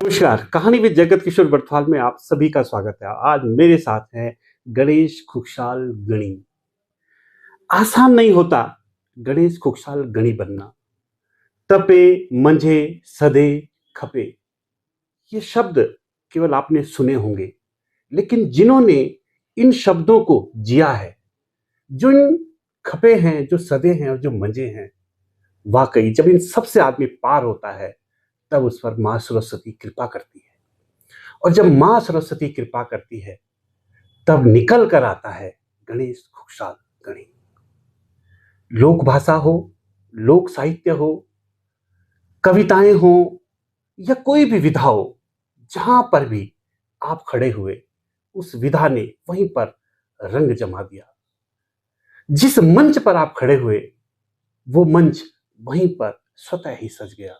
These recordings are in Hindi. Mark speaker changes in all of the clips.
Speaker 1: नमस्कार, कहानी विद जगत किशोर बड़थवाल में आप सभी का स्वागत है। आज मेरे साथ हैं गणेश खुशहाल गणी। आसान नहीं होता गणेश खुशहाल गणी बनना। तपे मंझे सदे खपे, ये शब्द केवल आपने सुने होंगे, लेकिन जिन्होंने इन शब्दों को जिया है, जो इन खपे हैं, जो सदे हैं और जो मंझे हैं, वाकई जब इन सबसे आदमी पार होता है तब उस पर मां सरस्वती कृपा करती है। और जब मां सरस्वती कृपा करती है तब निकल कर आता है गणेश खुशहाल गणी। लोक भाषा हो, लोक साहित्य हो, कविताएं हो या कोई भी विधा हो, जहां पर भी आप खड़े हुए उस विधा ने वहीं पर रंग जमा दिया। जिस मंच पर आप खड़े हुए वो मंच वहीं पर स्वतः ही सज गया।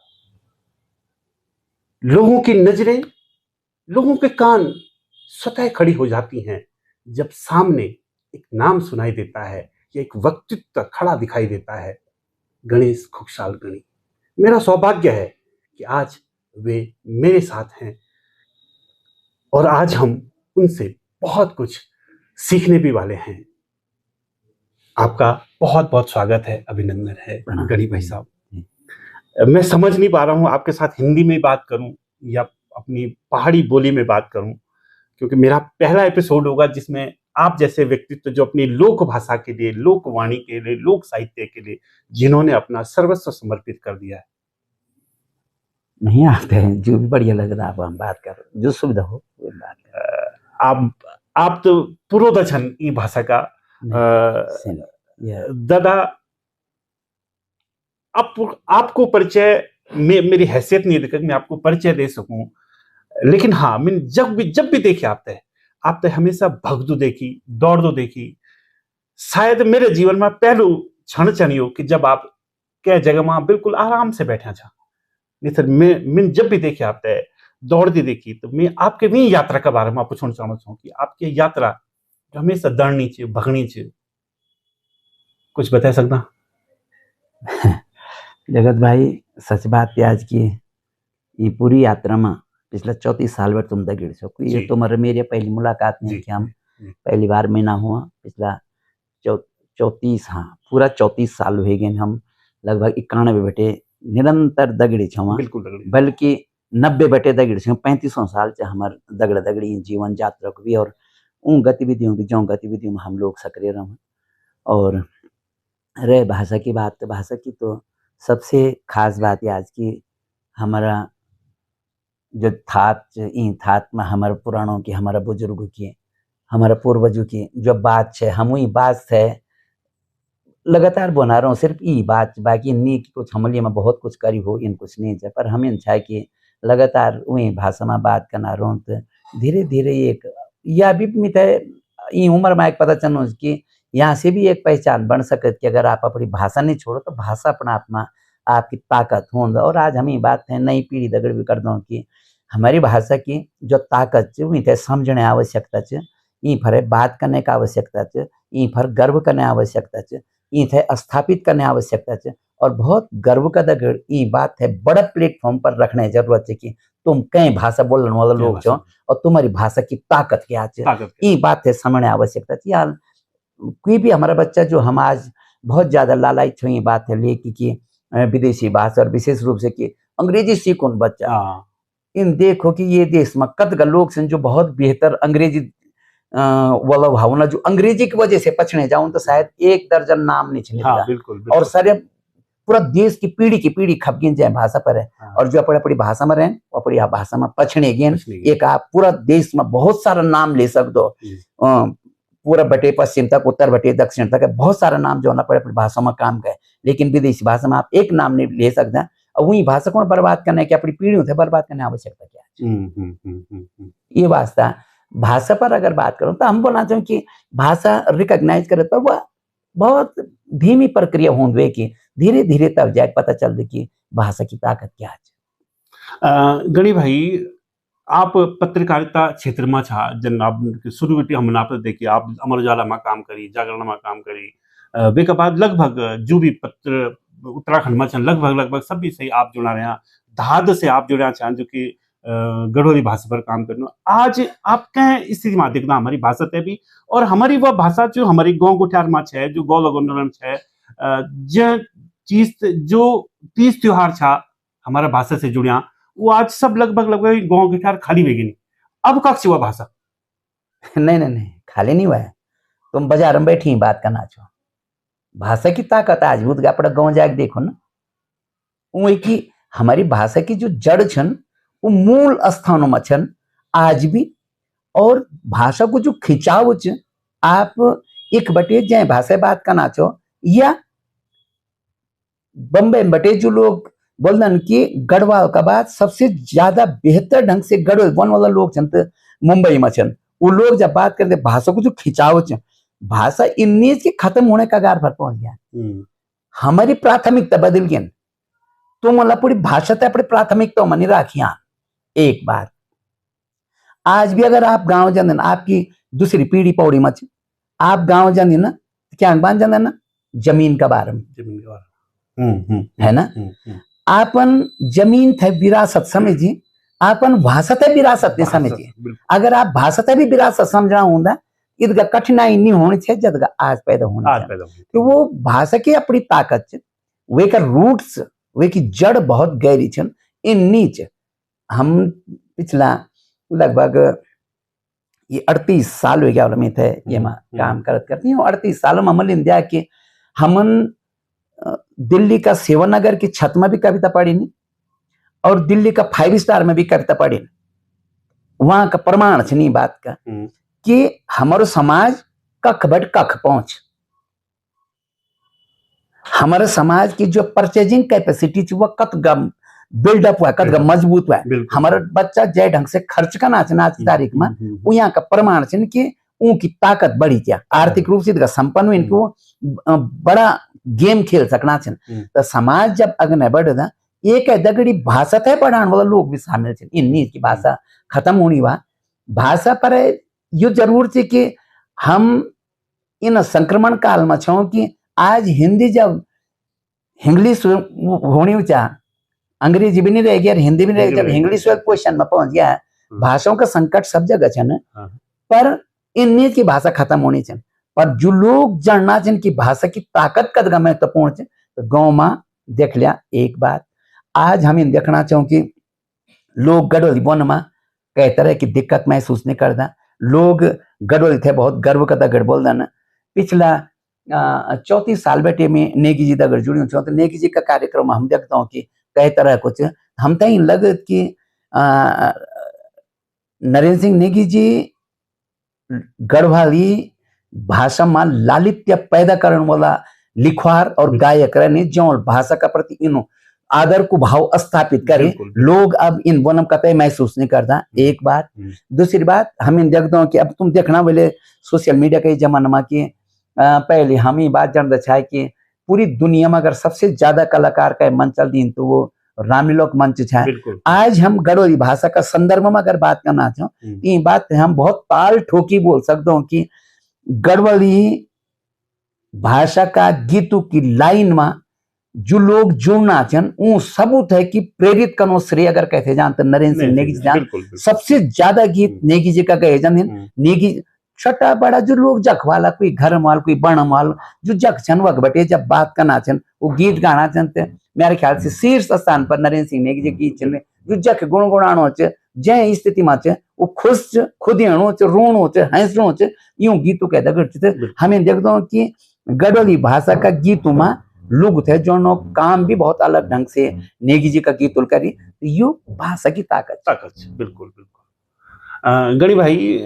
Speaker 1: लोगों की नजरें, लोगों के कान स्वतः खड़ी हो जाती हैं जब सामने एक नाम सुनाई देता है या एक व्यक्तित्व खड़ा दिखाई देता है, गणेश खुशहाल गणी। मेरा सौभाग्य है कि आज वे मेरे साथ हैं और आज हम उनसे बहुत कुछ सीखने भी वाले हैं। आपका बहुत बहुत स्वागत है, अभिनंदन है गणी भाई साहब। मैं समझ नहीं पा रहा हूं आपके साथ हिंदी में बात करूं या अपनी पहाड़ी बोली में बात करूं, क्योंकि मेरा पहला एपिसोड होगा जिसमें आप जैसे व्यक्तित्व जो अपनी लोक भाषा के लिए, लोकवाणी के लिए, लोक साहित्य के लिए जिन्होंने अपना सर्वस्व समर्पित कर दिया है।
Speaker 2: नहीं आते हैं, जो भी बढ़िया लग रहा है हम बात कर, जो सुविधा हो वो बात कर।
Speaker 1: आप तो पुरोदछन ई भाषा का दादा। आपको परिचय मेरी हैसियत नहीं है कि मैं आपको परिचय दे सकूं, लेकिन हाँ, मैंने जब भी देखे आपते हमेशा भगदू देखी, दौड़दो देखी। शायद मेरे जीवन में पहलू क्षण चनियो कि जब आप क्या जगह में बिल्कुल आराम से बैठा था। नहीं सर, मैं जब भी देखे आपते दौड़ती देखी तो मैं आपके भी यात्रा के बारे में पूछना चाहता हूँ कि आपकी यात्रा जो हमेशा दौड़नी चाहिए, भगनी चाहिए, कुछ बता सकता?
Speaker 2: जगत भाई, सच बात आज की ये पूरी यात्रा में पिछला 34 साल भर तुम गिर सको। ये तो मेरी पहली मुलाकात नहीं कि हम पहली बार में ना हुआ। पिछला 34, हाँ पूरा 34 साल हो गए हम लगभग 91 बटे निरंतर दगड़ी छवा, बल्कि 90 बटे दगड़ी छवा। 35 साल से हमार दगड़ दगड़ी जीवन यात्रा को भी और उन गतिविधियों की जो गतिविधियों में हम लोग सक्रिय रहे। और रहे भाषा की बात, तो भाषा की तो सबसे खास बात है आज की हमारा जो थात में हमारे पुराणों की, हमारा बुजुर्गों की, हमारा पूर्वजों की जो बात है, हम वही बात है लगातार बना रहा हूँ। सिर्फ ये बात बाकी नहीं कि कुछ हमलिए में बहुत कुछ करी हो, इन कुछ नहीं है, पर हमें चाहे कि लगातार वही भाषा में बात करना रहो। तो धीरे धीरे एक या भी मित है ये उम्र में एक पता चलो कि यहाँ से भी एक पहचान बन सकती कि अगर आप अपनी भाषा नहीं छोड़ो तो भाषा अपना आप में आपकी ताकत हो। और आज हम ये बात है नई पीढ़ी दगड़ भी कर दो कि हमारी भाषा की जो ताकत है समझने आवश्यकता है, ये पर बात करने का आवश्यकता है, ये पर गर्व करने आवश्यकता है, ये स्थापित करने आवश्यकता है। और बहुत गर्व का दगड़ ये बात है बड़ा प्लेटफॉर्म पर रखने जरूरत है कि तुम कई भाषा बोलने वाला लोग छो और तुम्हारी भाषा की ताकत क्या है, ये बात है समझने आवश्यकता है। यार कोई भी हमारा बच्चा जो हम आज बहुत ज्यादा लालायित हो, ये बात है लेकिन कि विदेशी भाषा और विशेष रूप से कि अंग्रेजी सीखो बच्चा। इन देखो कि ये देश में कत लोग जो बहुत बेहतर अंग्रेजी वाला भावना जो अंग्रेजी की वजह से पछड़े जाऊं तो शायद 1 दर्जन नाम नहीं छिलेगा।
Speaker 1: बिल्कुल।
Speaker 2: और सारे पूरा देश की पीढ़ी खपगिन जाए भाषा पर है। और जो अपनी भाषा में रहे अपनी भाषा में पछड़े गए एक आप पूरा देश में बहुत सारा नाम ले सकते हो। पूरा बटे पश्चिम तक, उत्तर बटे दक्षिण तक बहुत सारा नाम जो ना पड़े अपनी भाषा में काम करे, लेकिन विदेशी भाषा में आप एक नाम नहीं ले सकते। और वही भाषा को बर्बाद करने की अपनी पीढ़ियों से बर्बाद करने आवश्यकता क्या है। ये वास्ता भाषा पर अगर बात करूं तो हम बोलना चाहूँ कि भाषा रिकॉग्नाइज करे तो वह बहुत धीमी प्रक्रिया होंगे कि धीरे धीरे तब जाए पता चल दे कि भाषा की ताकत क्या है।
Speaker 1: गणी भाई, आप पत्रकारिता क्षेत्र में छा जन आप शुरू हम देखिए आप अमर उजाला में काम करी, जागरण में काम करी, वे के बाद लगभग जो भी पत्र उत्तराखंड में लगभग सभी से आप जुड़ा रहे, धाद से आप जुड़ा छा जो कि गढ़वाली भाषा पर काम करना। आज आप कहें स्थिति में देखना हमारी भाषा ते भी और हमारी वह भाषा जो हमारी गाँव गुठार में है, जो गौ लगन है, जो चीज जो तीज त्योहार था हमारा भाषा से जुड़िया, वो आज सब लगभग गाँव गुठार खाली हो गई। अब कब से हुआ भाषा?
Speaker 2: नहीं नहीं नहीं, खाली नहीं हुआ है। तुम बाजार में बैठी बात करना छो, भाषा की ताकत आज भूत अपना गाँव जाके देखो ना, वो की हमारी भाषा की जो जड़ छन वो मूल स्थानों में छन आज भी। और भाषा को जो खिंचाव च आप एक बटे जाए भाषा बात करना छो या बम्बई में बटे जो लोग बोलदन कि गढ़वाल का बात सबसे ज्यादा बेहतर ढंग से गढ़वाल वन वाला लोग छन तो मुंबई में छन, वो लोग जब बात करते भाषा को जो खिंचाव च भाषा इन्हीं के खत्म होने का गार पर पहुंच गया। हमारी प्राथमिकता बदल गई, तो मतलब पूरी भाषा तो अपनी प्राथमिकता मनी राखिया। एक बात आज भी अगर आप गांव जाते ना, आपकी दूसरी पीढ़ी पौड़ी मच आप गांव जाते ना, क्या बांध जाते ना जमीन का बारे में है ना, आपन जमीन थे विरासत समझिए, आपन भाषा थे विरासत ने समझिए। अगर आप भाषा थे भी विरासत समझना होगा इधर कठिनाई नहीं होनी चाहिए जब आज पैदा होना चाहिए। तो वो भाषा की अपनी ताकत वे का रूट्स वे की जड़ बहुत गहरी छन इन नीच। हम पिछला लगभग ये 38 साल हो गया में थे ये मां काम करती हूँ। 38 सालों में हमन इंडिया के हमन दिल्ली का सेवानगर की छत में भी कविता पढ़ी नहीं और दिल्ली का 5 स्टार में भी कविता पढ़ी। वहां का प्रमाण छ नहीं बात का कि हमारो समाज कख बट कख पहुंच, हमारे समाज की जो परचेजिंग कैपेसिटी थी वह कत बिल्डअप हुआ, कत मजबूत हुआ। हमारा बच्चा जय ढंग से खर्च का नाच नाच तारीख में वो यहाँ का प्रमाण है कि उनकी ताकत बढ़ी क्या, आर्थिक रूप से संपन्न हुई, इनको बड़ा गेम खेल सकना छन। तो समाज जब अग्ने बढ़ा एक है दगड़ी भाषा थे पढ़ाने वाला लोग भी शामिल थे, इन्हीं की भाषा खत्म होनी हुआ। भाषा पर यो जरूर थी कि हम इन संक्रमण काल में छो कि आज हिंदी जब इंग्लिश होनी चाह अंग्रेजी भी नहीं रह गया, हिंदी भी नहीं रह गया, जब इंग्लिश क्वेश्चन में पहुंच गया है, भाषाओं का संकट सब जगह छन। पर इन्हीं की भाषा खत्म होनी चाहिए। पर जो लोग जानना चाहिए कि भाषा की ताकत कद महत्वपूर्ण है, तो गाँव में देख लिया। एक बात आज हम देखना चाहूँ कि लोग गढ़वाली बोलने में कई तरह की दिक्कत महसूस नहीं करता। लोग गढ़वाली थे बहुत गर्व का दगड़ बोल देना। पिछला 34 साल बैठे में नेगी जी दगड़ जुड़ी हूँ, तो नेगी जी का कार्यक्रम हम देखता हूँ कि कई तरह कुछ हम तक लगत कि नरेंद्र सिंह नेगी जी गढ़वाली भाषा में लालित्य पैदा करने वाला लिखवार और गायक रहने जो भाषा का प्रति इन आदर को भाव स्थापित करे। लोग अब इन वनम कतई महसूस नहीं करता। एक बात, दूसरी बात हम इन देखता हूँ कि अब तुम देखना बोले सोशल मीडिया के जमाना में कि पहले हम ही बात जानते चाहे कि पूरी दुनिया में अगर सबसे ज्यादा कलाकार का मंच चल दी तो वो रामलीलोक मंच है। आज हम गढ़वाली भाषा का संदर्भ में अगर बात करना चाहो ये बात हम बहुत ताल ठोकी बोल सकते हो कि गढ़वाली भाषा का गीतों की लाइन में जो लोग जुड़ना चाहन वो सबूत है कि प्रेरित कनो श्रेय अगर कहते जानते नरेंद्र सिंह नेगी जान सबसे ज्यादा गीत नेगी जी का कहे जान। नेगी छोटा बड़ा जो लोग जख वाला कोई घर माल कोई बण माल जो जख छन वक बटे जब बात करना छन वो गीत गाना चाहते मेरे ख्याल से शीर्ष स्थान पर नरेंद्र सिंह नेगी जी गीत चल जो जख गुणगुणानो च जय स्थिति में च वो खुश खुदियाणो च रोणो च हंसणो च यूं गीतों के दगड़ च हमें देखते हो कि गढ़वाली भाषा का गीतों में लोग थे जो काम भी बहुत अलग ढंग से नेगी जी का गीत करी। यो भाषा की ताकत
Speaker 1: बिल्कुल बिल्कुल। गणी भाई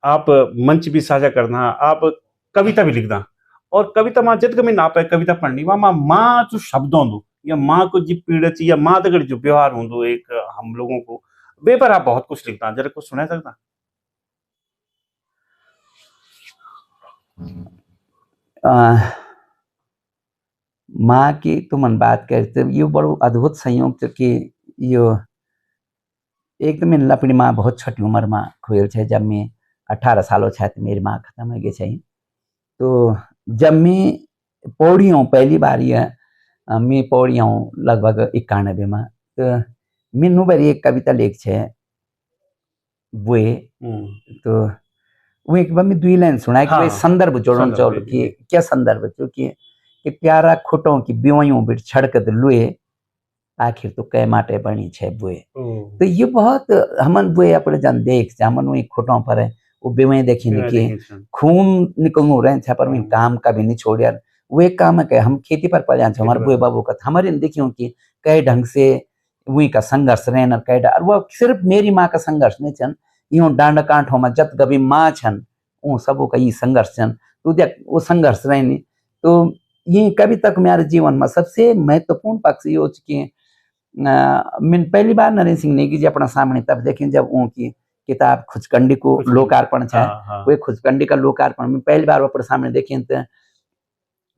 Speaker 1: आप मंच भी साझा करना, आप कविता भी लिखना और कविता मां जद में ना पे कविता पढ़नी वहां मां जो शब्दों दो या मां को जी पीड़ित या मां तगड़ जो व्यवहार हो एक हम लोगों को वे पर आप बहुत कुछ लिखता जरा कुछ सुना सकता।
Speaker 2: माँ की तुमन बात करते यो बड़ो अद्भुत संयोग कि यो एक तो मैंने अपनी माँ बहुत छोटी उम्र में खोल है। जब मैं 18 सालों था तो मेरी माँ खत्म हो गई। तो जब मैं पौड़ी हूँ पहली बार ये मैं पौड़ी हूँ लगभग 91 में, तो मीनू बरी एक कविता लेख छे बुए तो वो एक बार मैं 2 लाइन सुनाए कि
Speaker 1: हाँ,
Speaker 2: भाई संदर्भ जोड़न
Speaker 1: संदर्भ,
Speaker 2: चल
Speaker 1: जी,
Speaker 2: कि
Speaker 1: जी।
Speaker 2: क्या संदर्भ जो कि प्यारा खुटों की बिवयों बिट छड़कत लुए आखिर तो कै माटे बनी छे बुए। तो ये बहुत हमन बुए अपने जन देख हमन वही खुटों पर है वो बिवय देखी
Speaker 1: बिना
Speaker 2: कि
Speaker 1: देखे छन।
Speaker 2: खून निकलू रहे थे पर मैं
Speaker 1: हम्म।
Speaker 2: काम कभी नहीं छोड़ यार वो एक काम है कि हम खेती पर पड़ जाते हमारे
Speaker 1: खेती
Speaker 2: बुए
Speaker 1: पर।
Speaker 2: बाबू का हमारे देखियो कि कई ढंग से वही का संघर्ष रहना कई और वो सिर्फ मेरी माँ का संघर्ष नहीं छन यूं डांड कांठों में जत गभी माँ छन वो सबों का ये संघर्ष छन तो देख वो संघर्ष रहनी तो ये कभी तक मेरे जीवन में सबसे महत्वपूर्ण पक्ष ये हो कि मैंने पहली बार नरेंद्र सिंह नेगी जी अपना सामने तब देखी जब उनकी किताब खुचकंडी को
Speaker 1: खुचकंडी,
Speaker 2: लोकार्पण है
Speaker 1: हाँ, हाँ।
Speaker 2: वे खुचकंडी का लोकार्पण में पहली बार वो अपने सामने देखी तो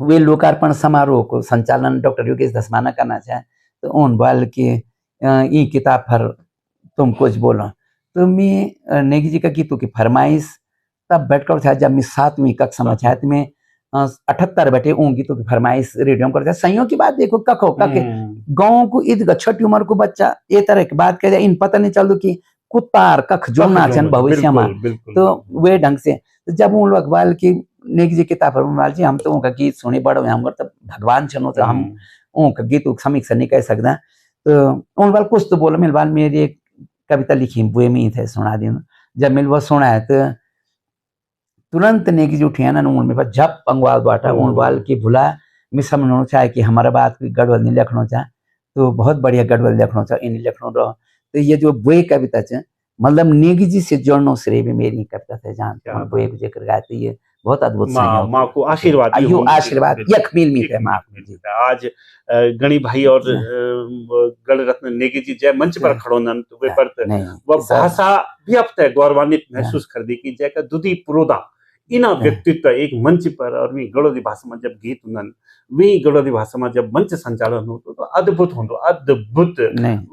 Speaker 2: वे लोकार्पण समारोह को संचालन डॉक्टर योगेश धसमाना करना चाहे तो उन बाल के ये किताब पर तुम कुछ बोलो तो मैं नेगी जी का गीतों की फरमाइश तब बैठकर था जब मैं 7वीं कक्षा में था तो मैं 78 बैठे उन गीतों की फरमाइश रेडियो करता संयोग की बात देखो कखो कके गाँव को ईद छोटी उम्र को बच्चा ये तरह की बात कह इन पता नहीं चल कि कुत्तार कख जोड़ना चन भविष्य में तो वे ढंग से तो जब उन लोग बाल की नेगी जी किताब पर जी हम तो उनका गीत सुने बड़ो हम तो भगवान छनो तो हम उनका गीत समीक्षा नहीं कह सकता तो उन बाल कुछ तो बोलो मेरे बाल मेरी एक कविता लिखी बुए में ही थे सुना दी जब मिल वो सुना है तो तुरंत नेगी जी उठी ना उन मेरे पास झप अंगवाल बाटा उन बाल की भुला मैं समझना चाहे कि हमारा बात कोई गड़बड़ नहीं लिखना चाहे तो बहुत बढ़िया गड़बड़ लिखना चाहे इन लिखना रहो तो ये जो बुए कविता च मतलब नेगी जी से जोड़ना श्रेय भी मेरी कविता थे जहाँ बुए को जिक्र गाते ये बहुत अद्भुत
Speaker 1: माँ को आशीर्वाद
Speaker 2: आशीर्वाद यक मिल मी थे माँ
Speaker 1: आज गणी भाई और गण रत्न नेगी जी जय मंच पर खड़ो नन तो वे पर वह भाषा भी अब तक गौरवान्वित महसूस कर दी कि जय का दुधी पुरोदा इना व्यक्तित्व एक मंच पर और वी गड़ोदी भाषा में जब गीत हुनन वी गड़ोदी भाषा में जब मंच संचालन हो तो अद्भुत हो अद्भुत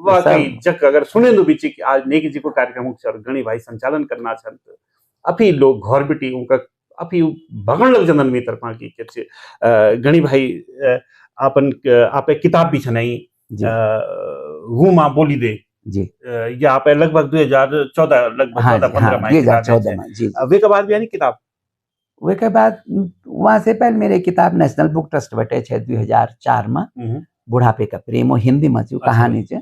Speaker 1: वाकई जक अगर सुने दो बीच कि आज नेगी जी को कार्यक्रम और गणी भाई संचालन करना छन अभी लोग घर बेटी उनका अभी भगन लग जनन में तरफा की के गणी भाई आपन आप किताब भी छनाई हूँ माँ बोली दे
Speaker 2: जी
Speaker 1: या आप लगभग 2014 लगभग 14-15 में वे के बाद भी यानी किताब
Speaker 2: वे के बाद वहां से पहले मेरे किताब नेशनल बुक ट्रस्ट बटे 2004 में बुढ़ापे का प्रेम और हिंदी में जो कहानी चे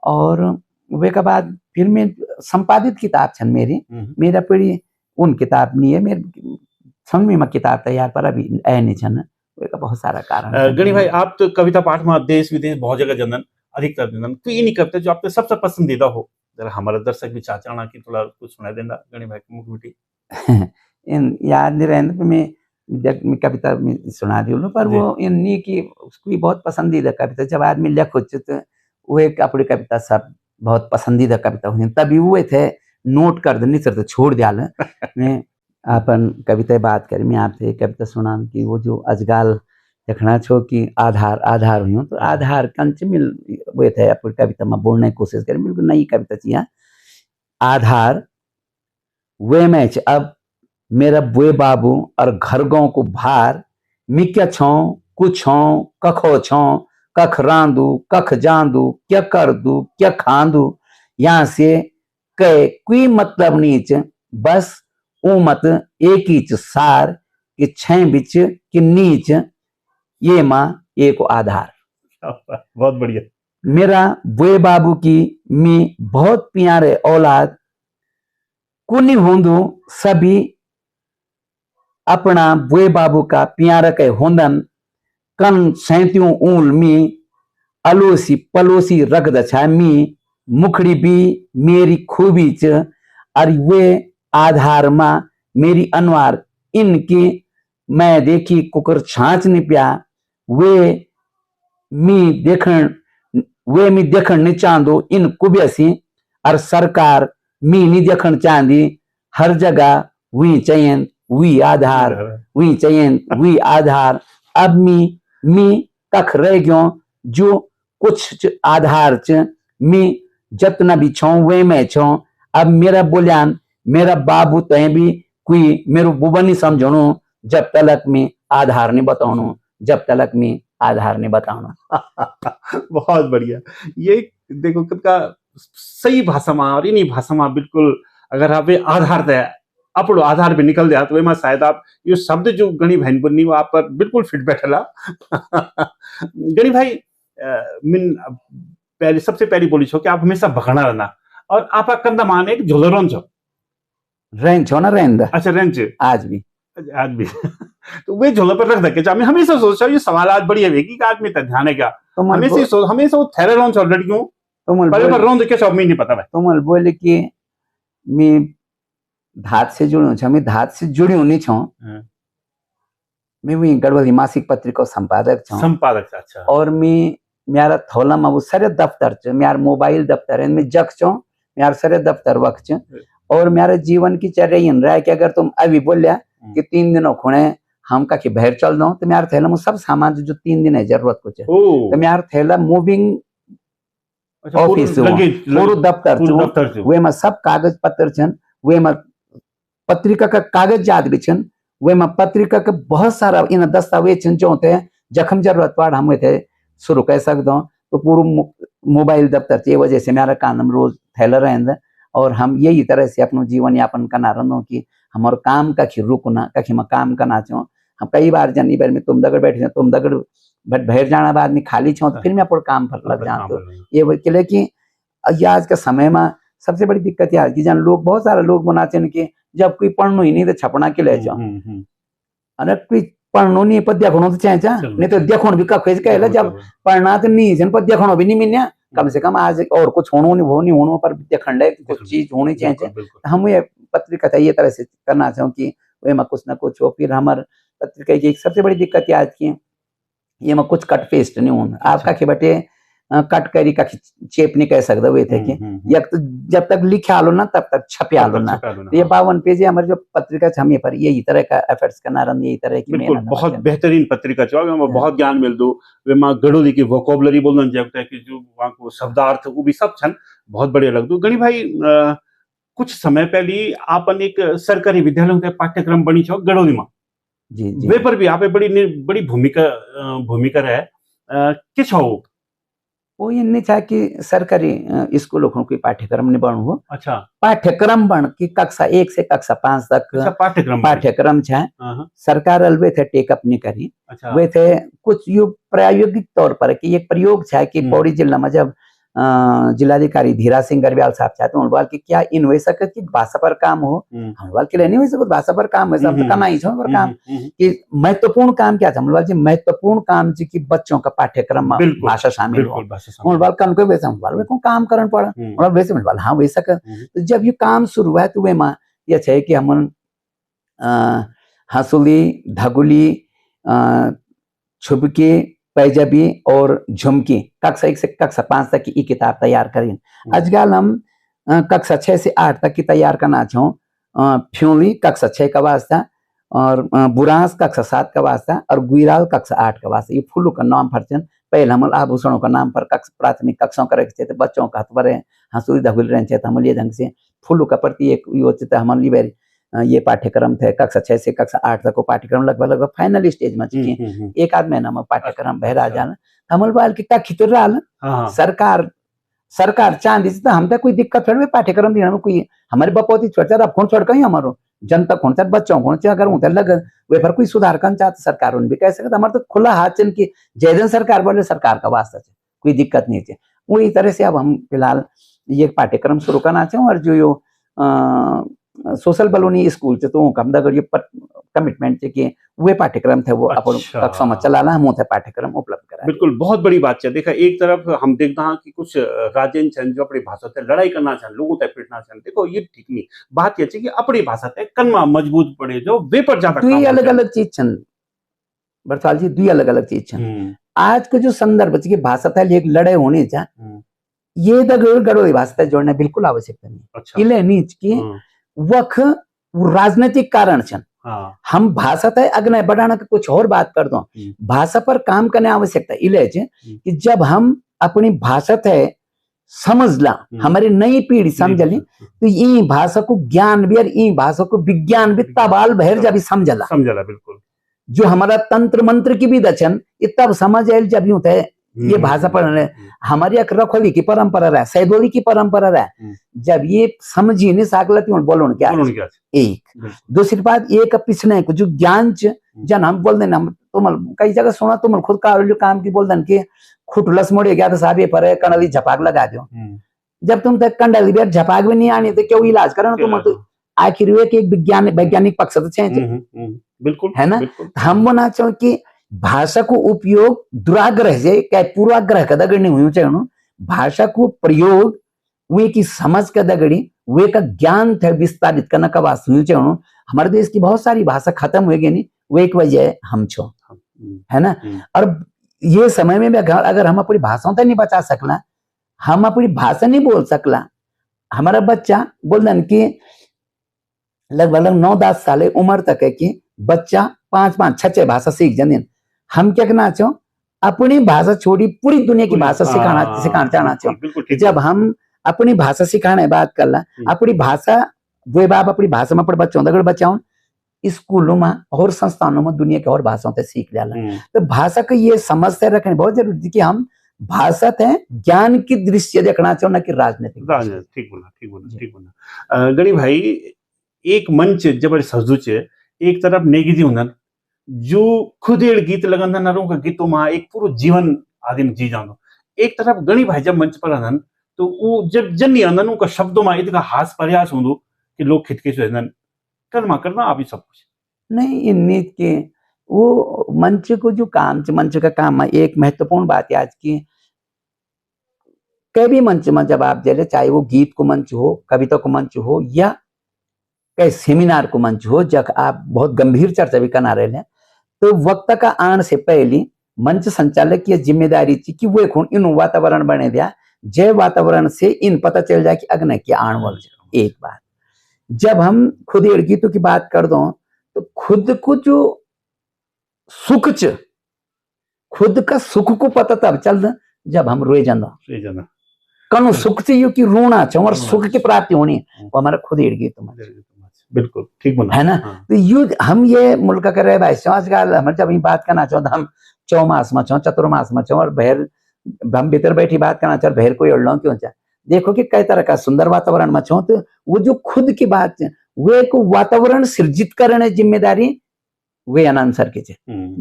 Speaker 2: और वे के बाद फिर मैं संपादित किताब छन मेरी मेरा पीढ़ी उन किताब नहीं है मेरे छंग में किताब तैयार पर अभी ऐ नहीं छन वे का बहुत सारा कारण
Speaker 1: गणी भाई आप तो कविता पाठ में देश विदेश बहुत जगह जनन अधिकतर जनन तो ये नहीं करते जो आपके सबसे पसंदीदा हो जरा हमारे दर्शक भी चाहना कि थोड़ा कुछ सुना देना गणी भाई की मुख बेटी
Speaker 2: इन याद नहीं रहने मैं कविता में सुना दी पर वो इन्हीं की उसकी बहुत पसंदीदा कविता जब आदमी लिखो तो वो एक अपनी कविता सब बहुत पसंदीदा कविता हुई तभी वो थे नोट कर देनी सर तो छोड़ दिया मैं अपन कविता बात करें मैं आपसे कविता सुना कि वो जो अजगाल देखना छो कि आधार हुई तो आधार कंच मिल वो थे अपनी कविता में बोलने की कोशिश करें बिल्कुल नई कविता चाहिए आधार वे मैच अब मेरा बुए बाबू और घर गाँव को भार मैं क्या छो कुछ छो कखो छो कख रांदू कख जांदू क्या कर दू क्या खांदू यहाँ से कहे कोई मतलब नीच बस मत एक ही सार कि छह बिच कि नीच ये माँ एक आधार
Speaker 1: बहुत बढ़िया
Speaker 2: मेरा बुए बाबू की मैं बहुत प्यारे औलाद कुनी होंदू सभी अपना बुए बाबू का प्यारा के होंदन कन सैतियों ऊल मी अलोसी पलोसी रख दछा मी मुखड़ी भी मेरी खूबी च और वे आधार माँ मेरी अनवार इनकी मैं देखी कुकर छाछ नहीं पिया वे मी देखन नहीं चाहदो इन कुबेसी और सरकार मी नहीं देखन चाहती हर जगह वही चयन वही आधार वही चयन वही आधार अब मी कख रह गयो जो कुछ आधार च मी जतना भी छो वे में छो अब मेरा बोलियान मेरा बाबू तय भी कोई मेरो बुबा नहीं समझणु जब तलक में आधार नहीं बताऊनु जब तलक में आधार ने बताना।
Speaker 1: बहुत बढ़िया। ये देखो कितना सही भाषा में और इन्हीं भाषा में बिल्कुल अगर आप आधार दे अपनो आधार भी निकल जाए तो शायद आप ये शब्द जो गणी भाई बोलनी वो आप पर बिल्कुल फिट बैठला। गणी भाई मिन पहले सबसे पहली बोली छो कि आप हमेशा भगना रहना और आप कंधा माने एक झोलरों छो
Speaker 2: रेंज हो ना रेंद।
Speaker 1: अच्छा रेंज
Speaker 2: आज भी
Speaker 1: तो वे झोला पर रख दे मैं हमेशा सोचता हूँ ये सवाल आज बड़ी है कि आदमी तक ध्यान है क्या हमेशा वो थेरे रोन छो लड़कियों पर रोन के सब में नहीं पता भाई
Speaker 2: तुम बोले कि मैं धात से जुड़ू छ मैं धात से जुड़ू नहीं छो मैं वही गढ़वाली मासिक पत्रिका संपादक
Speaker 1: छो अच्छा
Speaker 2: और मैं मेरा थोला में वो सारे दफ्तर छ मेरा मोबाइल दफ्तर है मैं जग छो मेरा सारे दफ्तर वक्त छ और मेरा जीवन की चर्या इन रहा है कि अगर तुम अभी बोलिया कि 3 दिनों खुणे हम कहीं बाहर चल दो तो मेरा थैला में सब सामान जो 3 दिन है जरूरत कुछ तो मेरा थैला मूविंग ऑफिस पूरा दफ्तर वे में सब कागज पत्र छन वे में पत्रिका का कागज याद भी छन वे में पत्रिका के बहुत सारा इन दस्तावेज छन जो होते हैं जखम जरूरत पड़ हम थे शुरू कर सकते हो तो पूरा मोबाइल दफ्तर ये वजह से मेरा काम रोज थैला रहेंगे और हम यही तरह से अपना जीवन यापन करना रहो कि हमारे काम कखी रुकना कखी में काम करना चाहो हम कई बार जनी बार में तुम दगड़ बैठे तुम दगड़ बट बाहर जाना बाद में खाली छो तो फिर मैं अपने काम पर लग जाता ये के लिए कि आज के समय में सबसे बड़ी दिक्कत है कि जन लोग बहुत सारे लोग बनाते हैं कि जब कोई पढ़नो ही नहीं तो छपना के ले जाओ अरे कोई पढ़नो नहीं पर देखो तो चाहे नहीं तो देखो भी कखेज कहे जब पढ़ना तो नहीं जन पर देखो भी नहीं मिलने कम से कम आज और कुछ होनो नहीं वो नहीं होनो पर देखण कुछ चीज होनी चाहिए हम ये पत्रिका था ये तरह से करना चाहूँ कि वे में कुछ ना कुछ हो फिर हमारे पत्रिका की सबसे बड़ी दिक्कत है आज की ये में कुछ कट पेस्ट नहीं होना आपका के बटे कट करी का चेप नहीं कह सकते हुए थे कि तो जब तक लिखा लो ना तब तक छपे लो ना ये 52 पेज हमारे जो पत्रिका हम ये पर यही तरह का एफर्ट्स करना रहा यही तरह की
Speaker 1: बिल्कुल बहुत बेहतरीन पत्रिका चो बहुत ज्ञान मिल दो वे मां गढ़ोली की वोकैबुलरी बोलना चाहते हैं कि जो वहां को शब्दार्थ वो भी सब छन बहुत बढ़िया लग दो गणी भाई कुछ समय पहले आपन एक सरकारी विद्यालयों के पाठ्यक्रम बनी छो गढ़ोली में जी वे पर भी आप बड़ी भूमिका रहे किस हो
Speaker 2: वो ये नहीं था कि सरकारी स्कूलों को कोई पाठ्यक्रम नहीं बन हो
Speaker 1: अच्छा
Speaker 2: पाठ्यक्रम बन की कक्षा 1 से कक्षा 5 तक पाठ्यक्रम छे सरकार अलवे थे टेकअप नहीं करी वे थे कुछ यो प्रायोगिक तौर पर कि एक प्रयोग छे कि पौड़ी जिला में जब जिलाधिकारी धीरा सिंह गरब्याल साहब चाहते हैं कि क्या इन वही सके कि भाषा पर काम हो हम के लिए नहीं हो सकता भाषा पर काम है सब कमाई छो पर काम कि महत्वपूर्ण काम क्या था हम जी महत्वपूर्ण काम जी की बच्चों का पाठ्यक्रम में भाषा शामिल हो हम कन को वैसे हम को काम करन पड़ा और वैसे हम हाँ वैसा कर तो जब ये काम शुरू हुआ तो वे मां ये छे कि हम हंसुली धगुली छुबकी पैजाबी और झुमकी कक्षा 1 से कक्षा 5 तक की किताब तैयार करें आजकल हम कक्षा 6 से 8 तक की तैयार करना चाहो फ्यूली कक्षा 6 का वास्ता और बुरांस कक्षा 7 का वास्ता और गुइराल कक्षा 8 का वास्ता ये फूलों का नाम फर्चन पहले हम आभूषणों का नाम पर प्राथमिक कक्षाओं का रखे थे बच्चों का हथ हंसुरी धगुल रहे हम ये ढंग से फूलों का प्रति एक योचित हमारे ये पाठ्यक्रम थे कक्षा 6 से कक्षा 8 तक को पाठ्यक्रम लगभग फाइनल स्टेज में चुके एक आध महीना में पाठ्यक्रम बहरा जाना हमल बाल की का खितर रहा सरकार चांदी से हम तक कोई दिक्कत थोड़ी पाठ्यक्रम देने में कोई हमारे बपौती छोड़ अब कौन छोड़ कहीं हमारो जनता कौन सा बच्चों कौन से अगर उधर लग वे पर कोई सुधार करना चाहते सरकार उन भी कह सकते हमारे तो खुला हाथ चल की जयदन सरकार बोले सरकार का वास्ता है कोई दिक्कत नहीं है वही तरह से अब हम फिलहाल ये पाठ्यक्रम शुरू करना चाहूँ और जो यो सोशल बलोनी स्कूल से तो कम दगर ये कमिटमेंट है कि वे पाठ्यक्रम थे वो अपन कक्षा में चलाना हम थे पाठ्यक्रम उपलब्ध करा
Speaker 1: बिल्कुल बहुत बड़ी बात है देखा एक तरफ हम देखते हैं कि कुछ राज्य छन जो अपनी भाषा से लड़ाई करना छन लोगों तक पिटना छन देखो ये ठीक नहीं बात ये है कि अपनी भाषा से कनमा मजबूत पड़े जो वे पर ज्यादा
Speaker 2: दुई अलग-अलग चीज छन बरसाल जी दुई अलग-अलग चीज छन आज के जो संदर्भ की भाषा था एक लड़ाई होनी चा ये दगड़ गड़ोली भाषा जोड़ना बिल्कुल आवश्यकता नहीं इले नीच की वख राजनीतिक कारण छन हम भाषा तय अग्नि बढ़ाना की कुछ और बात कर दो भाषा पर काम करने आवश्यकता इले कि जब हम अपनी भाषा तय समझला हमारी नई पीढ़ी समझली तो ये भाषा को ज्ञान भी और ये भाषा को विज्ञान भी तबाल बहर जब समझला
Speaker 1: बिल्कुल
Speaker 2: जो हमारा तंत्र मंत्र की भी दचन ये तब समझ आयल जब यूं थे ये भाषा पढ़ने हमारी एक रखोली की परंपरा रहा सैदोली की परंपरा रहा जब ये समझी नहीं साकलती बोलो क्या एक दूसरी बात एक पिछने को जो ज्ञान जन हम बोल देना तुम कई जगह सुना तुम खुद का जो काम की बोल देन कि खुटलस मोड़े गया तो साहब ये पर कंडली झपाक लगा दो जब तुम तक कंडली भी झपाक भी नहीं आनी तो क्यों इलाज करो तुम तो आखिर वे एक वैज्ञानिक पक्ष तो
Speaker 1: बिल्कुल
Speaker 2: है ना हम बोलना चाहो कि भाषा को उपयोग दुराग्रह से क्या पूर्वाग्रह का दगड़ी हुई चाहिए भाषा को प्रयोग वे की समझ का दगड़ी वे का ज्ञान थे विस्तारित करने का वास्तव हुई चाहिए हमारे देश की बहुत सारी भाषा खत्म हुई गई नहीं वो एक वजह हम छो है ना और ये समय में भी अगर हम अपनी भाषाओं तक नहीं बचा सकला हम अपनी भाषा नहीं बोल सकला हमारा बच्चा बोल दें कि लगभग 9-10 साल उम्र तक है कि बच्चा 5-5 6 भाषा सीख जाने हम क्या करना चाहो अपनी भाषा छोड़ी पूरी दुनिया की भाषा सिखाना चाहना चाहो जब हम अपनी भाषा सिखाने बात कर ला अपनी भाषा वे बाप अपनी भाषा में अपने बच्चों अगर बच्चाओं स्कूलों में और संस्थानों में दुनिया के और भाषाओं से सीख लिया तो भाषा को ये समझते रखने बहुत जरूरी है कि हम भाषा थे ज्ञान की दृश्य देखना चाहो ना कि राजनीतिक
Speaker 1: ठीक बोला गणी भाई एक मंच जब सजू एक तरफ नेगी जी हुनन जो खुद एड़ गीत लगंदा नरों का गीतों में एक पूरा जीवन आदमी जी जानो एक तरफ गणी भाई जब मंच पर आनन तो वो जब जन्नी आनन उनका शब्दों में इतना हास प्रयास होंदो कि लोग खिटके आनन करना आप ही सब कुछ
Speaker 2: नहीं इन्हीं के वो मंच को जो काम मंच का काम है एक महत्वपूर्ण बात है आज की कई भी मंच में जब आप जले चाहे वो गीत को मंच हो कविता को मंच हो या कई सेमिनार को मंच हो जब आप बहुत गंभीर चर्चा भी करना रहे हैं तो वक्त का आने से पहले मंच संचालक की जिम्मेदारी थी कि वो खून इन वातावरण बने दिया जय वातावरण से इन पता चल जाए कि अग्नि की आण वाल एक बात जब हम खुद गीतों की बात कर दो तो खुद को जो सुख खुद का सुख को पता तब चल जब हम रोए जाना कनो सुख से यो कि रोना चाहिए और सुख की प्राप्ति होनी वो हमारा खुद गीत
Speaker 1: बिल्कुल ठीक बोला
Speaker 2: है ना तो यू हम ये मुल्क कर रहे भाई आजकल हम जब बात करना चाहो हम चौमास में छो चतुर्मास में छो और बहर हम भीतर बैठी बात करना चाहो बहर कोई अड़लो क्यों चाहे देखो कि कई तरह का सुंदर वातावरण में छो तो वो जो खुद की बात वो एक वातावरण सृजित करने जिम्मेदारी वे आनंद सर के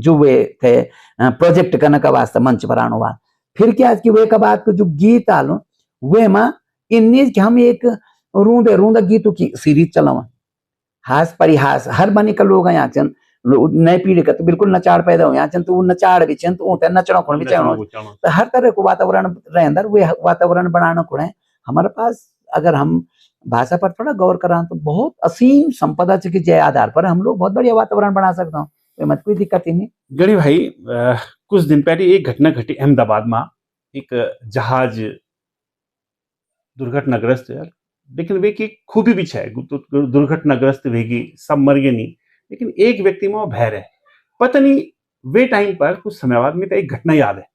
Speaker 2: जो वे थे प्रोजेक्ट करने का वास्ते मंच पर आनो बात फिर क्या कि वे का बात को जो गीत आलो वे माँ इन हम एक रूंदा गीतों की सीरीज चलावा हास परिहास हर बने का लोग यहाँ चन नई पीढ़ी का तो बिल्कुल नचाड़ पैदा हो यहाँ चन तो वो नचाड़ भी चन तो नचना खुण भी चाहिए तो हर तरह को वातावरण रहे अंदर वे वातावरण बनाना खुण है हमारे पास अगर हम भाषा पर थोड़ा गौर करा तो बहुत असीम संपदा के जय आधार पर हम लोग बहुत बढ़िया वातावरण बना सकते हैं मत कोई दिक्कत ही नहीं
Speaker 1: गणी भाई कुछ दिन पहले एक घटना घटी अहमदाबाद में एक जहाज दुर्घटनाग्रस्त है लेकिन वे की खूबी भी है दुर्घटनाग्रस्त वेगी सब मर गए नहीं लेकिन एक व्यक्ति में भय है पता नहीं वे टाइम पर कुछ समय बाद में तो एक घटना याद है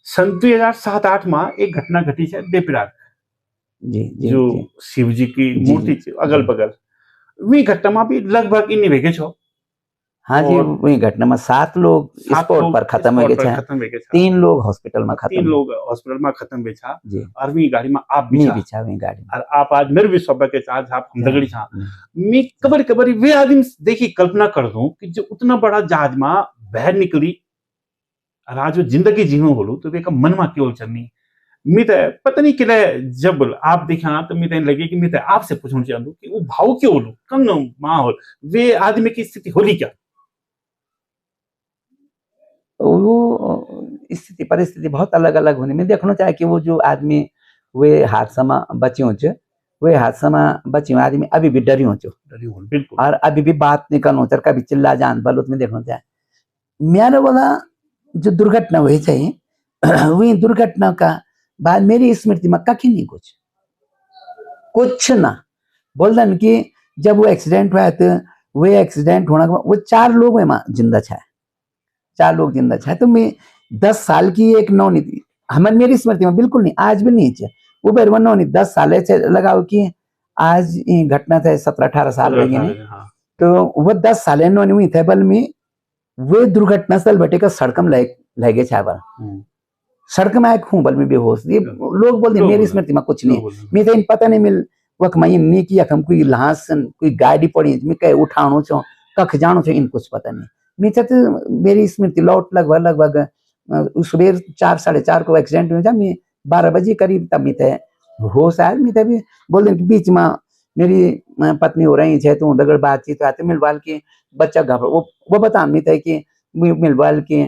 Speaker 1: सन 2007-8 में एक घटना घटी है देवप्रयाग जो शिव जी की मूर्ति अगल बगल वी घटना में भी लगभग इन वेगे छो
Speaker 2: हाँ जी वही घटना में 7 लोग स्पॉट पर खत्म हो गए 3 लोग हॉस्पिटल में
Speaker 1: खत्म बेचा और वी गाड़ी में आप भी
Speaker 2: बिछा वी गाड़ी
Speaker 1: और आप आज मेरे भी सब के साथ आप हम दगड़ी था मैं कबर वे आदमी देखी कल्पना कर दूं कि जो उतना बड़ा जहाज में बाहर निकली और आज जिंदगी जीवन बोलू तो वे का मन में केवल चलनी मैं पता नहीं किले जब आप देखा तो मैं लगे कि मैं आपसे पूछना चाहूँ कि वो भाव क्यों बोलू कम माहौल वे आदमी की स्थिति होली क्या
Speaker 2: वो स्थिति परिस्थिति बहुत अलग अलग होने में देखना चाहे कि वो जो आदमी वे हादसा में बच्चियों वे हादसा में बच्चियों आदमी अभी भी डरी हो और अभी भी बात निकलना चल कभी चिल्ला जान बल उसमें देखना चाहे मेरा बोला जो दुर्घटना हुई चाहिए वही दुर्घटना का बाद मेरी स्मृति में कहीं नहीं कुछ ना बोल दन कि जब वो एक्सीडेंट हुआ तो वो एक्सीडेंट होने के बाद वो 4 लोग में जिंदा छाए 4 लोग जिंदा छाए तो मैं 10 साल की एक नौनी थी हमारे मेरी स्मृति में बिल्कुल नहीं आज भी नहीं है वो बेर नौनी 10 साल से लगाओ कि आज घटना थे 17-18 साल हो गए तो वो 10 साल नौनी हुई थे बल में वे दुर्घटना स्थल बटे का सड़क में लगे छावर सड़क में आए खूबल में बेहोश ये लोग बोलते मेरी स्मृति में कुछ नहीं मैं तो इन पता नहीं मिल वक मैं नहीं किया हम कोई लहासन कोई गाड़ी पड़ी मैं कह उठाणो छो कख जानो छो इन कुछ पता नहीं मैं तो मेरी स्मृति लौट लगभग सुबह 4-4:30 को एक्सीडेंट हुआ मैं 12 बजे करीब तब मैं थे होश आया मैं तभी बोल दिन के बीच में मेरी पत्नी हो रही है तो दगड़ बातचीत आते मिलवाल के बच्चा घबरा वो बता मैं थे कि मिलवाल के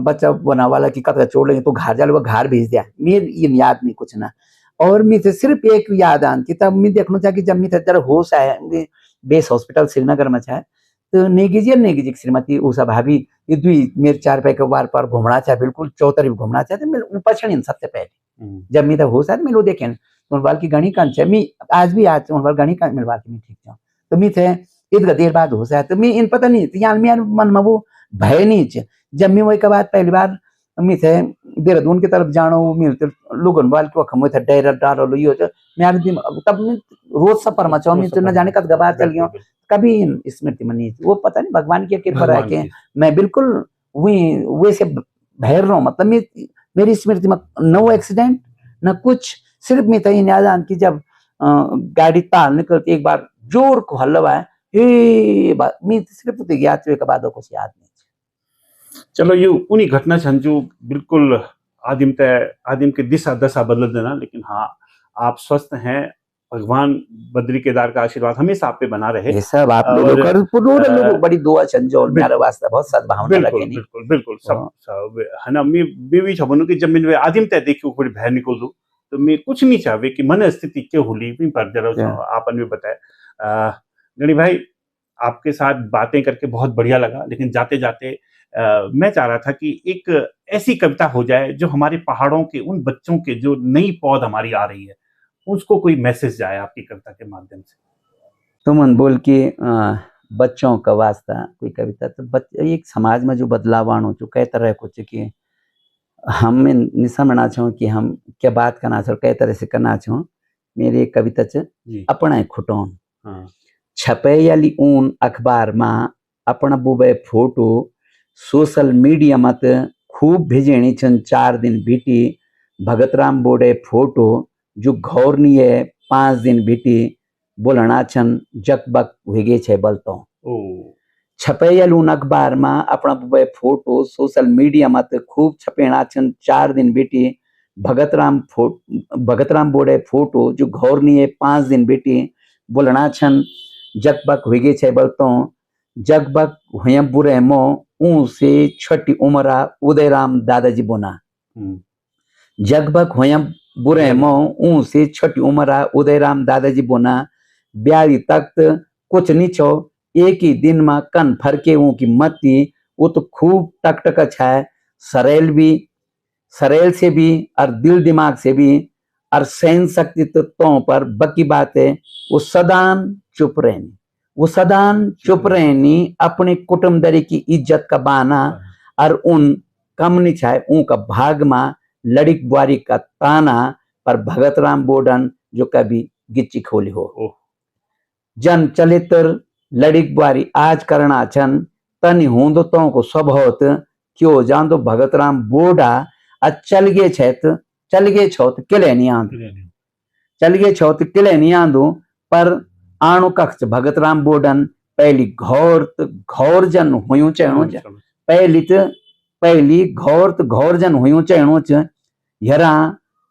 Speaker 2: बच्चा बना वाला की कतरा छोड़ लेंगे तो घर जाले वो घर भेज दिया मेरे ये याद नहीं कुछ ना और मैं सिर्फ एक याद आन की तब मैं देखना चाह कि जब मैं जरा होश आया बेस हॉस्पिटल श्रीनगर में छा तो नेगी श्रीमती उषा भाभी ये दुई मेरे 4 पैर के बार पर घूमना चाहे बिल्कुल चौतरी घूमना चाहते मैं पछड़ी सबसे पहले जब मैं होश आया मैं देखे उनवाल की गणी कान मैं आज भी आज उनवाल गणी कान मिलवा के मैं ठीक था तो मैं थे इतना देर बाद होश आया तो मैं इन पता नहीं यहाँ मेरे मन में वो भय नहीं जब मैं वही के बाद पहली बार मैं थे देहरादून की तरफ जानो मिलते लोगन वाल को खमो थे डेरा डारो लो यो मैं तब रोज सफर में चाहूँ तो न जाने कब गबार चल गया कभी स्मृति में नहीं वो पता नहीं भगवान की कृपा रह के मैं बिल्कुल वही से बहर रहा हूँ मतलब मेरी स्मृति में नो एक्सीडेंट न कुछ सिर्फ मैं तय याद आन की जब गाड़ी ताल निकलती एक बार जोर को हल्ला है मैं सिर्फ याद के बाद कुछ याद नहीं
Speaker 1: चलो ये उन्हीं घटना छन जो बिल्कुल आदिम के दिशा दशा बदल देना लेकिन हाँ आप स्वस्थ हैं भगवान बद्री केदार का आशीर्वाद हमेशा आप पे बना रहे
Speaker 2: ये सब आप लोग बड़ी दुआ छंजो मेरे वास्ते बहुत सद्भावना रखे नहीं
Speaker 1: बिल्कुल सब है ना मैं भी छबनु कि जब मैं आदिम तय देखी बड़ी भय निकल दू तो मैं कुछ नहीं चाहे कि मन स्थिति क्या हुई पर जरा आपन भी बताए गणी भाई आपके साथ बातें करके बहुत बढ़िया लगा लेकिन जाते जाते मैं चाह रहा था कि एक ऐसी कविता हो जाए जो हमारे पहाड़ों के उन बच्चों के जो नई पौध हमारी आ रही है उसको कोई मैसेज जाए आपकी कविता के माध्यम से
Speaker 2: तुमन बोल के बच्चों का वास्ता कोई कविता तो एक समाज में जो बदलाव आनो जो कई तरह कुछ कि हम निशा छो कि हम क्या बात करना छो कई तरह से करना छो मेरी एक कविता च अपना खुटौन छपे याली ऊन अखबार में अपना बुबे फोटो सोशल मीडिया मत खूब भेजेणी छन 4 दिन बीटी भगतराम बोर्डे फोटो जो घौर नहीं है 5 दिन बीटी बोलना छन जकबक हुए छे बलतो छपैयल उन अखबार में अपना बुबे फोटो सोशल मीडिया मत खूब छपेना छन 4 दिन बीटी भगतराम बोर्डे फोटो जो घौर नहीं है 5 दिन बीटी बोलना छन जकबक हुए छे बलतो जगबग हुए बुरे मो ऊ से छोटी उमरा उदयराम दादाजी बोना जगबग हुए बुरे मो ऊ से छोटी उमरा उदयराम दादाजी बोना ब्यारी तख्त कुछ नहीं छो एक ही दिन में कन फरके ऊ की मती वो तो खूब टकटक छाए सरेल से भी और दिल दिमाग से भी और सहन शक्ति तत्वों पर बकी बात है वो सदान चुप रहनी अपने कुटुम्बदरी की इज्जत का बाना और उन कम नहीं छाए उनका भाग में लड़िक बुआरी का ताना पर भगतराम बोडन जो कभी गिच्ची खोली हो जन चलित्र लड़िक बुआरी आज करना छन तनि होंदो को स्वभावत क्यों जान दो भगतराम बोडा चल गए छौत किले नहीं आंदू पर आणु कक्ष भगतराम बोडन पहली घौर जन हुयूं चैणो पहली घौर जन हुयूं चैणो च यरा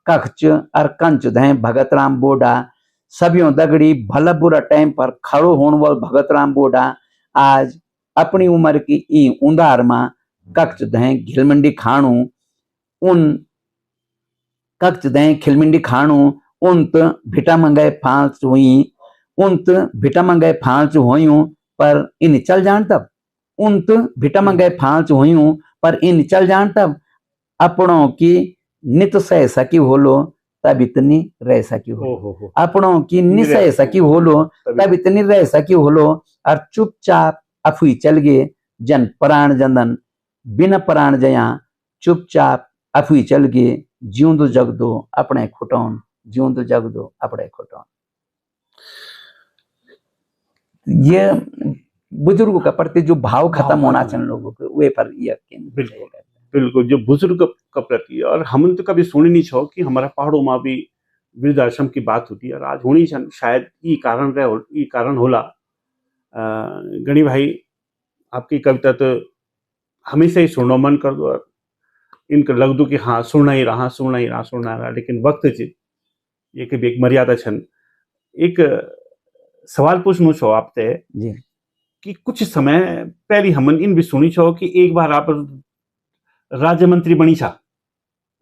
Speaker 2: कक्ष और कंच धै भगतराम बोडा सबियों दगड़ी भला बुरा टाइम पर खड़ो होने वाला भगतराम बोडा आज अपनी उम्र की ई उंदार में कक्ष धै घिलमंडी खाणू उन भिटा मंगाए फांस हुई उन्त भिटा मंगाए फांस हुयूं पर इन चल जान तब अपनों की नित सह सकी होलो तब इतनी रह सकी हो अपनों की निसह सकी होलो तब इतनी रह सकी होलो और चुपचाप अफुई चल गए जन प्राण जनन बिना प्राण जया चुपचाप अफुई चल गए ज्यूंदो जग दो अपने खुटौन ये बुजुर्गों के प्रति जो भाव खत्म होना चाहिए लोगों को वे पर ये
Speaker 1: बिल्कुल बिल्कुल जो बुजुर्ग का प्रति और हम तो कभी सुनी नहीं छो कि हमारा पहाड़ों में भी वृद्धाश्रम की बात होती है और आज होनी शायद ये कारण रहे ये कारण होला गणी भाई आपकी कविता तो हमेशा ही सुनना मन कर दो और इनका लग दो कि हाँ सुनना ही रहा लेकिन वक्त ये कभी एक मर्यादा छन एक सवाल पूछना छो आपसे
Speaker 2: जी
Speaker 1: कि कुछ समय पहले हमन इन भी सुनी छो कि एक बार आप राज्य मंत्री बनी छा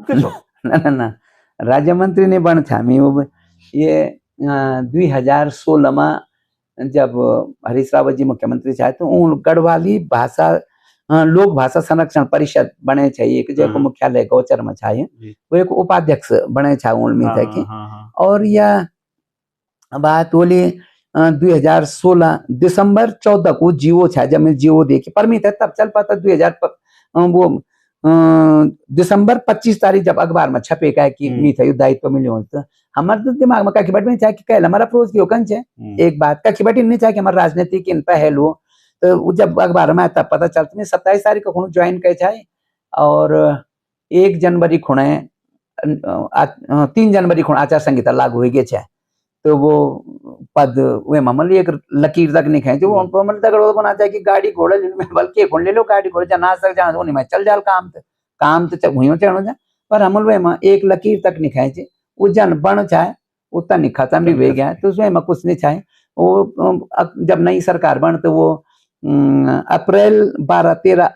Speaker 2: ना राज्य मंत्री ने बन छा मैं ये 2016 में जब हरीश रावत जी मुख्यमंत्री चाहे तो उन गढ़वाली भाषा लोक भाषा संरक्षण परिषद बने चाहिए कि जो मुख्यालय गौचर में छाए वो एक उपाध्यक्ष बने छा उनमें था कि और यह बात बोली 2016 दिसंबर 14 को जीवो छा जब मैं जीवो देखी पर मैं तब चल पाता 2000 वो दिसंबर 25 तारीख जब अखबार में छपे का कि मी था दायित्व मिले तो हमारे तो दिमाग में कखी बैठ चाहे कि कल हमारा अप्रोच क्यों कंच है एक बात कखी बैठी नहीं चाहे कि हमारा राजनीतिक इन पहल हो तो जब अखबार में तब पता चलता मैं 27 तारीख को ज्वाइन कर चाहे और 1 जनवरी खुणे 3 जनवरी खुणे आचार संहिता लागू हो गए छे तो वो पद वे मामूली एक लकीर तक नहीं खाए जो मामूली तक बना चाहे कि गाड़ी घोड़े बल्कि खोल ले लो गाड़ी घोड़े जा सक जा नहीं मैं चल जाल काम तो हुई चढ़ो जा पर हमल वे में एक लकीर तक नहीं खाए वो जन बन चाहे उतना नहीं खत्म भी हो गया तो उसमें कुछ नहीं चाहे वो जब नई सरकार बन तो वो अप्रैल 12-13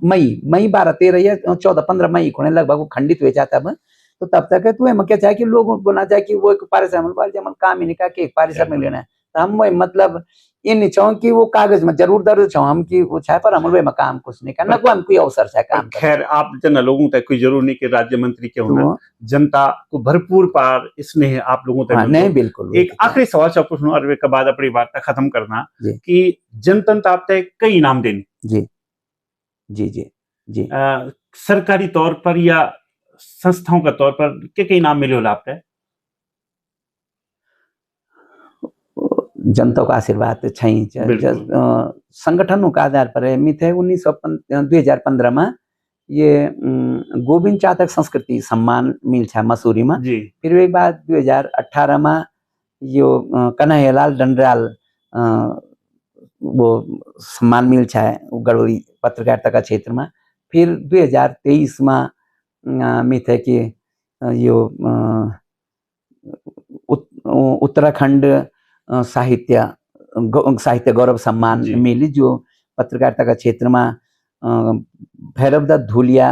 Speaker 2: मई 12-13 या 14-15 मई को लगभग वो खंडित हो जाता है तो तब तक तो हम क्या चाहे कि लोगों को ना चाहे कि वो एक पारिश्रमिक काम ही नहीं कहा कि एक पारिश्रमिक लेना है तो हम वही मतलब ये नहीं चाहो कि वो कागज में जरूर दर्ज चाहो हम कि वो चाहे पर हम में काम कुछ नहीं करना को हम कोई अवसर चाहे काम
Speaker 1: खैर आप जना लोगों तक कोई जरूर नहीं कि राज्य मंत्री के होना जनता को भरपूर पार स्नेह आप लोगों तक
Speaker 2: नहीं बिल्कुल
Speaker 1: एक आखिरी सवाल से पूछूं और के बाद अपनी वार्ता खत्म करना कि जनता आप तक कई इनाम देनी
Speaker 2: जी जी जी जी
Speaker 1: सरकारी तौर पर या संस्थाओं का तौर पर क्या इनाम मिले होला आपने
Speaker 2: जनता का आशीर्वाद संगठनों का आधार पर मिथे 2015 में ये गोविंद चातक संस्कृति सम्मान मिल छा मसूरी में फिर एक बार 2018 में यो कन्हैयालाल डंडराल वो सम्मान मिल छा गढ़वाली पत्रकारिता का क्षेत्र में फिर 2023 में मिथे कि यो उत्तराखंड साहित्य गौरव सम्मान मिली जो पत्रकारिता का क्षेत्र में भैरवदत्त धूलिया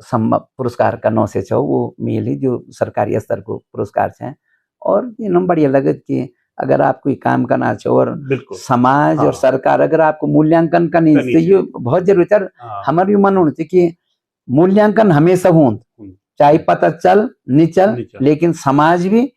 Speaker 2: पुरस्कार का 9 से 6 वो मिली जो सरकारी स्तर को पुरस्कार है और ये नंबर बढ़िया लगे कि अगर आप कोई काम करना चाहो और समाज और सरकार अगर आपको मूल्यांकन करनी चाहिए बहुत जरूरी है हमारे भी मन होना चाहिए कि मूल्यांकन हमेशा हो चाहे पता चल नहीं चल लेकिन समाज भी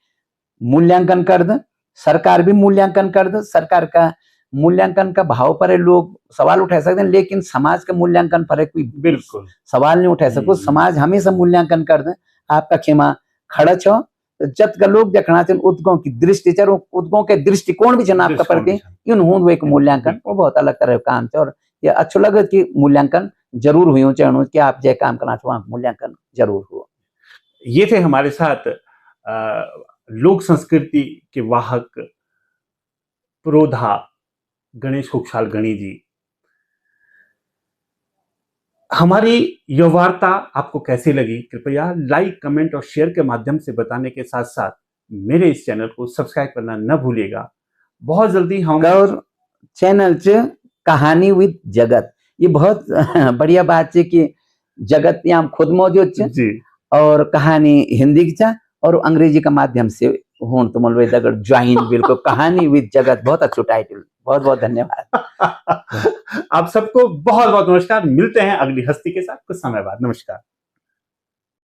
Speaker 2: मूल्यांकन कर दे सरकार भी मूल्यांकन कर दे सरकार का मूल्यांकन का भाव पर लोग सवाल उठा सकते हैं लेकिन समाज का मूल्यांकन पर कोई
Speaker 1: बिल्कुल
Speaker 2: सवाल नहीं उठा सको समाज हमेशा मूल्यांकन कर दे आपका खेमा खड़ा छो जत का लोग देखना चाहिए उद्गों की दृष्टि उद्गों के दृष्टिकोण भी जन आपका प्रति इन हो एक मूल्यांकन वो बहुत अलग तरह का काम है और ये अच्छा लगे कि मूल्यांकन जरूर हुई चाहे कि आप जो काम करना चाहो मूल्यांकन जरूर हो।
Speaker 1: ये थे हमारे साथ लोक संस्कृति के वाहक पुरोधा गणेश खुखशाल गणी जी। हमारी यह वार्ता आपको कैसी लगी कृपया लाइक कमेंट और शेयर के माध्यम से बताने के साथ साथ मेरे इस चैनल को सब्सक्राइब करना न भूलिएगा। बहुत जल्दी हम
Speaker 2: और चैनल च कहानी विद जगत ये बहुत बढ़िया बात है कि जगत यहाँ खुद मौजूद
Speaker 1: जी
Speaker 2: और कहानी हिंदी की चा और अंग्रेजी का माध्यम से हो तो मतलब अगर ज्वाइन बिल्कुल कहानी विद जगत बहुत अच्छा टाइटल बहुत बहुत धन्यवाद।
Speaker 1: आप सबको बहुत बहुत नमस्कार। मिलते हैं अगली हस्ती के साथ कुछ समय बाद। नमस्कार।